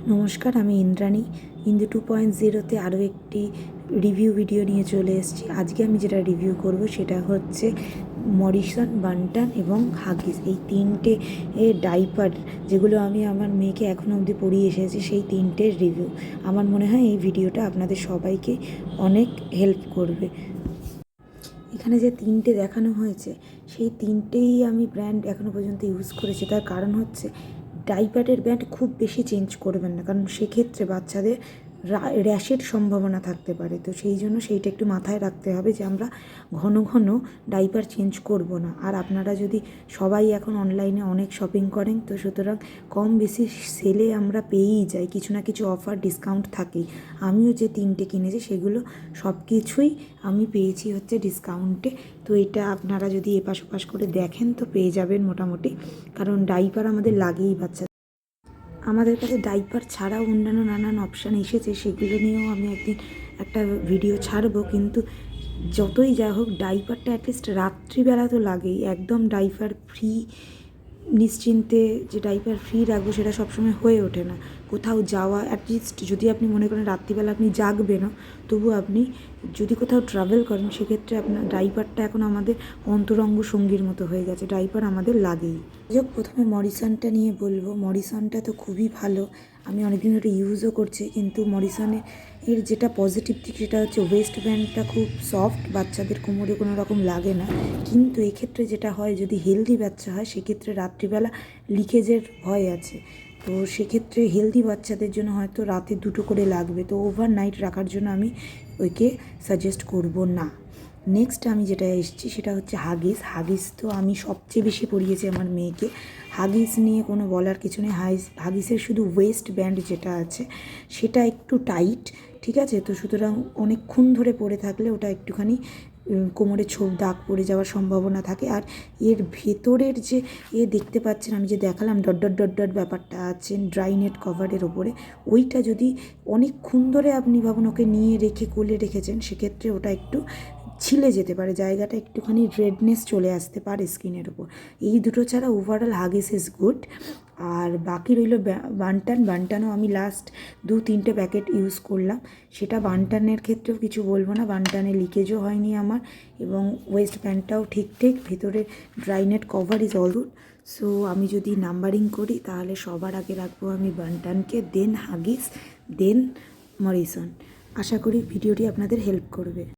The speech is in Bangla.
নমস্কার, আমি ইন্দ্রাণী। ইন্দু 2.0-তে আরও একটি রিভিউ ভিডিও নিয়ে চলে এসেছি। আজকে আমি যেটা রিভিউ করব সেটা হচ্ছে মরিসন, বান্টান এবং হাগিস, এই তিনটে ডাইপার যেগুলো আমি আমার মেয়েকে এখনও অবধি পরিয়ে এসেছি, সেই তিনটের রিভিউ। আমার মনে হয় এই ভিডিওটা আপনাদের সবাইকে অনেক হেল্প করবে। এখানে যে তিনটে দেখানো হয়েছে সেই তিনটেই আমি ব্র্যান্ড এখনও পর্যন্ত ইউজ করেছি। তার কারণ হচ্ছে ডাইপারের ব্র্যান্ড খুব বেশি চেঞ্জ করবেন না, কারণ সেক্ষেত্রে বাচ্চাদের র্যাশের সম্ভাবনা থাকতে পারে। তো সেই জন্য সেইটা একটু মাথায় রাখতে হবে যে আমরা ঘন ঘন ডাইপার চেঞ্জ করব না। আর আপনারা যদি সবাই এখন অনলাইনে অনেক শপিং করেন, তো সুতরাং কম বেশি সেলে আমরা পেয়েই যাই, কিছু না কিছু অফার ডিসকাউন্ট থাকেই। আমিও যে তিনটে কিনেছি সেগুলো সব কিছুই আমি পেয়েছি হচ্ছে ডিসকাউন্টে। তো এটা আপনারা যদি এপাশ ওপাশ করে দেখেন তো পেয়ে যাবেন মোটামুটি, কারণ ডাইপার আমাদের লাগেই বাচ্চা। আমাদের কাছে ডাইপার ছাড়াও অন্যান্য নানান অপশান এসেছে, সেগুলো নিয়েও আমি একদিন একটা ভিডিও ছাড়বো। কিন্তু যতই যা হোক ডাইপারটা অ্যাটলিস্ট রাত্রিবেলা তো লাগেই। একদম ডাইপার ফ্রি নিশ্চিন্তে যে ডাইপার ফ্রি রাখবো সেটা সবসময় হয়ে ওঠে না। কোথাও যাওয়া, অ্যাটলিস্ট যদি আপনি মনে করেন রাত্রিবেলা আপনি জাগবেনও, তবু আপনি যদি কোথাও ট্রাভেল করেন সেক্ষেত্রে আপনার ডাইপারটা এখন আমাদের অন্তরঙ্গ সঙ্গীর মতো হয়ে গেছে। ডাইপার আমাদের লাগেই। যাক, প্রথমে মরিসনটা নিয়ে বলবো। মরিসনটা তো খুবই ভালো, আমি অনেকদিন ধরে ইউজও করছি। কিন্তু মরিসনের যেটা পজিটিভ দিক সেটা হচ্ছে ওয়েস্ট ব্যান্ডটা খুব সফট, বাচ্চাদের কোমরে কোনো রকম লাগে না। কিন্তু এক্ষেত্রে যেটা হয়, যদি হেলদি বাচ্চা হয় সেক্ষেত্রে রাত্রিবেলা লিকেজের ভয় আছে। তো সেক্ষেত্রে হেলদি বাচ্চাদের জন্য হয়তো রাতে দুটো করে লাগবে, তো ওভারনাইট রাখার জন্য আমি ওইকে সাজেস্ট করব না। নেক্সট আমি যেটা এসেছি সেটা হচ্ছে হাগিস। হাগিস তো আমি সবচেয়ে বেশি পরিয়েছি আমার মেয়েকে। হাগিস নিয়ে কোনো বলার কিছু নেই। হাগিসের শুধু ওয়েস্ট ব্যান্ড যেটা আছে সেটা একটু টাইট, ঠিক আছে? তো সুতরাং অনেকক্ষণ ধরে পরে থাকলে ওটা একটুখানি কোমরে ছোপ দাগ পড়ে যাওয়ার সম্ভাবনা থাকে। আর এর ভেতরের যে দেখতে পাচ্ছেন, আমি যে দেখালাম ডট ডট ডট ডট ব্যাপারটা আছে ড্রাই নেট কভারের ওপরে, ওইটা যদি অনেকক্ষণ ধরে আপনি ভাবুন ওকে নিয়ে রেখে কোলে রেখেছেন, সেক্ষেত্রে ওটা একটু ছিলে যেতে পারে, জায়গাটা একটুখানি রেডনেস চলে আসতে পারে স্কিনের ওপর। এই দুটো ছাড়া ওভারঅল হাগিস ইজ গুড। আর বাকি রইল বান্টানও আমি লাস্ট 2-3টে প্যাকেট ইউজ করলাম। সেটা বান্টানের ক্ষেত্রেও কিছু বলবো না, বান্টানে লিকেজও হয়নি আমার, এবং ওয়েস্ট ব্যান্ডটাও ঠিক ভেতরে dry net cover is all good. So আমি যদি নাম্বারিং করি তাহলে সবার আগে রাখবো আমি বান্টানকে, দেন হাগিস, দেন মরিসন। আশা করি ভিডিওটি আপনাদের হেল্প করবে।